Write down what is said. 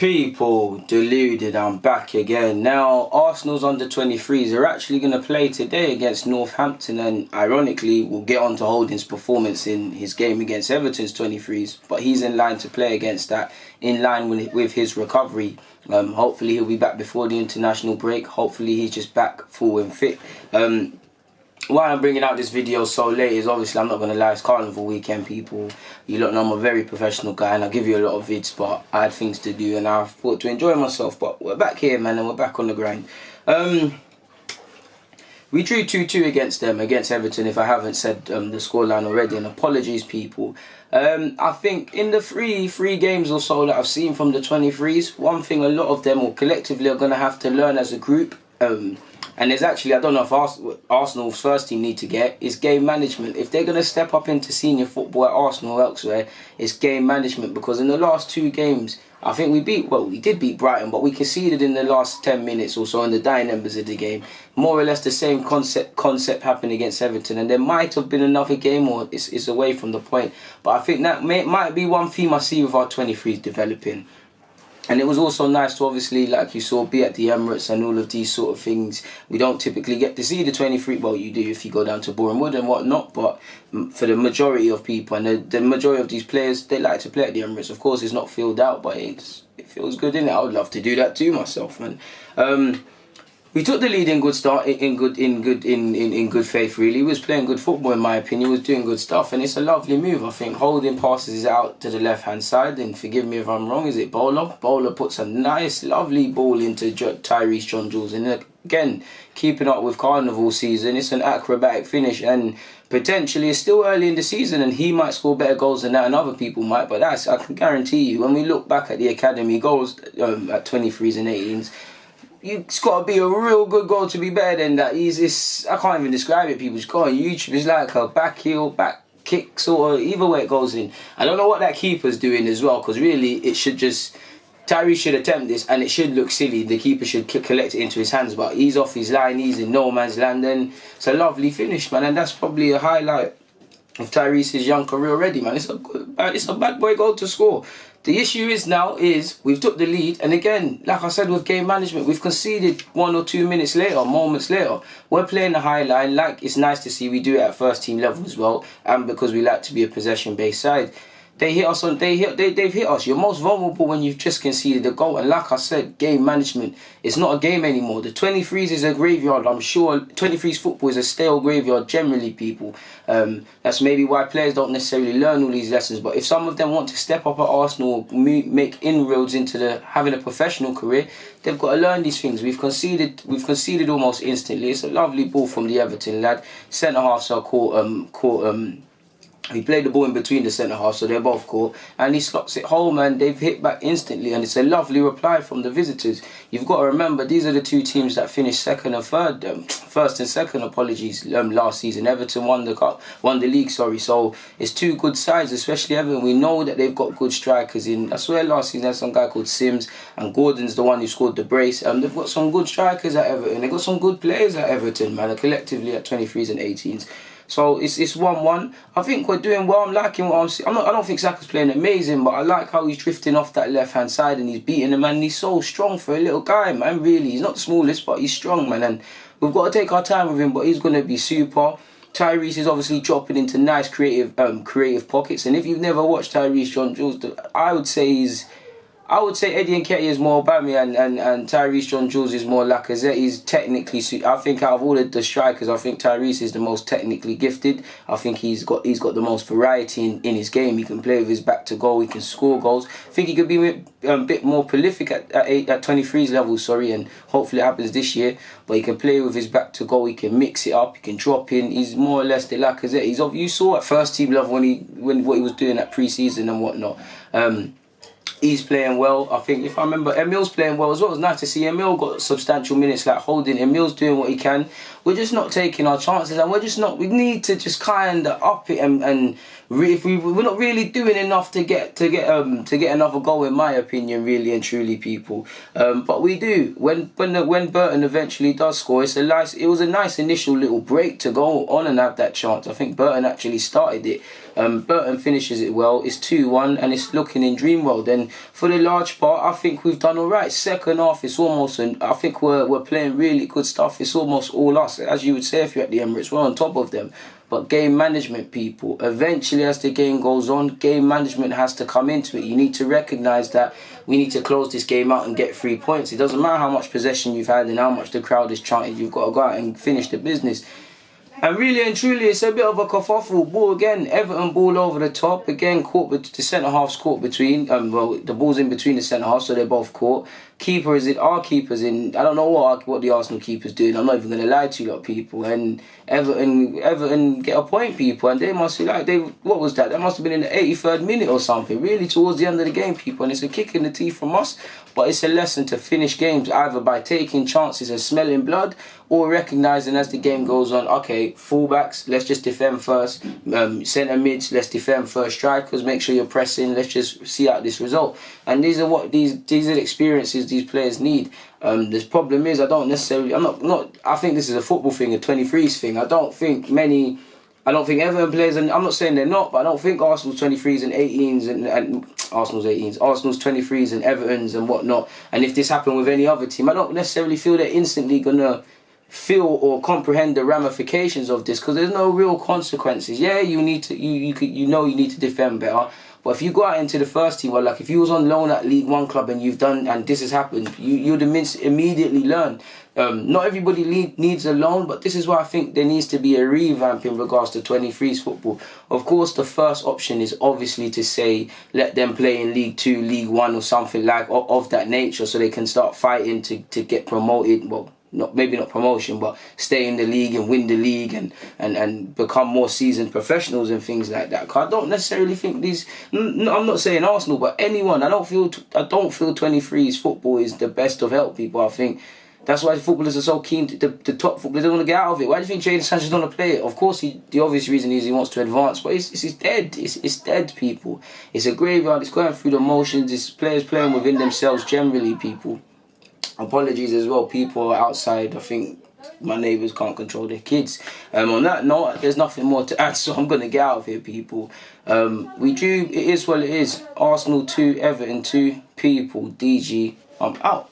People, deluded, I'm back again. Now, Arsenal's under 23s are actually going to play today against Northampton, and ironically, we'll get on to Holding's performance in his game against Everton's 23s, but he's in line to play against that, in line with his recovery. Hopefully he'll be back before the international break. Hopefully he's just back full and fit. Why I'm bringing out this video so late is obviously, I'm not going to lie, it's carnival weekend, people. You lot know I'm a very professional guy and I give you a lot of vids, but I had things to do and I thought to enjoy myself. But we're back here, man, and we're back on the grind. We drew 2-2 against Everton, if I haven't said the scoreline already, and apologies, people. I think in the three games or so that I've seen from the 23s, one thing a lot of them, or collectively, are going to have to learn as a group, and there's actually, I don't know if Arsenal's first team need to get, is game management. If they're going to step up into senior football at Arsenal or elsewhere, it's game management. Because in the last two games, I think we did beat Brighton, but we conceded in the last 10 minutes or so in the dying embers of the game. More or less the same concept happened against Everton, and there might have been another game, or it's away from the point. But I think that might be one theme I see with our 23s developing. And it was also nice to, obviously, like you saw, be at the Emirates and all of these sort of things. We don't typically get to see the 23. Well, you do if you go down to Boreham Wood and whatnot. But for the majority of people, and the majority of these players, they like to play at the Emirates. Of course, it's not filled out, but it feels good, innit? I would love to do that too myself, man. We took the lead in good faith, really. He was playing good football, in my opinion. He was doing good stuff, and it's a lovely move. I think Holding passes it out to the left-hand side, and forgive me if I'm wrong, is it Bowler? Bowler puts a nice, lovely ball into Tyrese John Jules, and again, keeping up with Carnival season, it's an acrobatic finish, and potentially it's still early in the season, and he might score better goals than that, and other people might, but I can guarantee you, when we look back at the academy goals at 23s and 18s, it's got to be a real good goal to be better than that. I can't even describe it, people. Just go on YouTube. It's like a back heel, back kick, sort of, either way it goes in. I don't know what that keeper's doing as well, because really it should just... Tyrese should attempt this and it should look silly. The keeper should collect it into his hands, but he's off his line, he's in no man's land, and it's a lovely finish, man, and that's probably a highlight of Tyrese's young career already, man. It's a bad boy goal to score. The issue is we've took the lead, and again, like I said with game management, we've conceded 1 or 2 minutes later, moments later. We're playing the high line, like it's nice to see we do it at first team level as well, and because we like to be a possession-based side. They've hit us. You're most vulnerable when you've just conceded a goal. And like I said, game management, it's not a game anymore. The 23s is a graveyard. I'm sure 23s football is a stale graveyard generally, people. That's maybe why players don't necessarily learn all these lessons. But if some of them want to step up at Arsenal, make inroads into having a professional career, they've got to learn these things. We've conceded almost instantly. It's a lovely ball from the Everton lad. Centre half he played the ball in between the centre half, so they're both caught, and he slots it home, and they've hit back instantly, and it's a lovely reply from the visitors. You've got to remember, these are the two teams that finished second and third, first and second, last season. Everton won the league, sorry. So it's two good sides, especially Everton. We know that they've got good strikers in. I swear last season there's some guy called Sims, and Gordon's the one who scored the brace. They've got some good strikers at Everton. They've got some good players at Everton, man, collectively at 23s and 18s. So it's 1-1. I think we're doing well. I'm liking what I'm seeing. I don't think Saka's playing amazing, but I like how he's drifting off that left-hand side and he's beating the man. And he's so strong for a little guy, man, really. He's not the smallest, but he's strong, man. And we've got to take our time with him, but he's going to be super. Tyrese is obviously dropping into nice creative pockets. And if you've never watched Tyrese John Jules, I would say Eddie Nketiah is more Aubameyang, and Tyrese John Jules is more Lacazette. He's technically, I think out of all of the strikers, I think Tyrese is the most technically gifted. I think he's got the most variety in his game. He can play with his back to goal. He can score goals. I think he could be a bit more prolific at 23's level, and hopefully it happens this year. But he can play with his back to goal. He can mix it up. He can drop in. He's more or less the Lacazette. You saw at first team level when what he was doing at pre-season and whatnot. He's playing well. I think, if I remember, Emil's playing well as well. It's nice to see Emil got substantial minutes like Holding. Emil's doing what he can. We're just not taking our chances, and we need to just kind of up it and we're not really doing enough to get another goal, in my opinion, really and truly, people. But we do. When Burton eventually does score, it was a nice initial little break to go on and have that chance. I think Burton actually started it. Burton finishes it well. It's 2-1 and it's looking in dream world. And for the large part, I think we've done all right. Second half, it's almost, I think we're playing really good stuff. It's almost all us, as you would say if you're at the Emirates. We're on top of them. But game management, people, eventually as the game goes on, game management has to come into it. You need to recognise that we need to close this game out and get 3 points. It doesn't matter how much possession you've had and how much the crowd is chanting. You've got to go out and finish the business. And really and truly, it's a bit of a kerfuffle. Ball again, Everton ball over the top. Again, the centre-half's caught between, the ball's in between the centre-half, so they're both caught. Our keeper's in, I don't know what the Arsenal keeper's doing. I'm not even going to lie to you lot, people. And Everton get a point, people. And they must be like, what was that? That must have been in the 83rd minute or something. Really towards the end of the game, people. And it's a kick in the teeth from us. But it's a lesson to finish games either by taking chances and smelling blood, or recognising as the game goes on, okay, fullbacks, let's just defend first. Centre mids, let's defend first. Strikers, make sure you're pressing. Let's just see out this result. And these are the experiences these players need. The problem is, I think this is a football thing, a 23's thing. I don't think Everton players, and I'm not saying they're not, but I don't think Arsenal's 23's and 18's and Arsenal's 23's and Everton's and whatnot. And if this happened with any other team, I don't necessarily feel they're instantly gonna feel or comprehend the ramifications of this, because there's no real consequences. Yeah, you need to you need to defend better. But if you go out into the first team, well, like if you was on loan at League One club and this has happened, you'd immediately learn. Not everybody needs a loan, but this is why I think there needs to be a revamp in regards to 23's football. Of course, the first option is obviously to say let them play in League 2, League 1 or something like of that nature, so they can start fighting to get promoted. Well, maybe not promotion, but stay in the league and win the league and become more seasoned professionals and things like that. Cause I don't necessarily think I'm not saying Arsenal, but anyone. I don't feel 23's football is the best of help, people. I think that's why footballers are so keen. The top footballers don't want to get out of it. Why do you think Jadon Sancho's don't want to play it? Of course, the obvious reason is he wants to advance, but it's dead. It's dead, people. It's a graveyard. It's going through the motions. It's players playing within themselves generally, people. Apologies as well, people outside. I think my neighbours can't control their kids. On that note, there's nothing more to add, so I'm going to get out of here, people. It is what it is. Arsenal 2, Everton 2, people. DG, I'm out.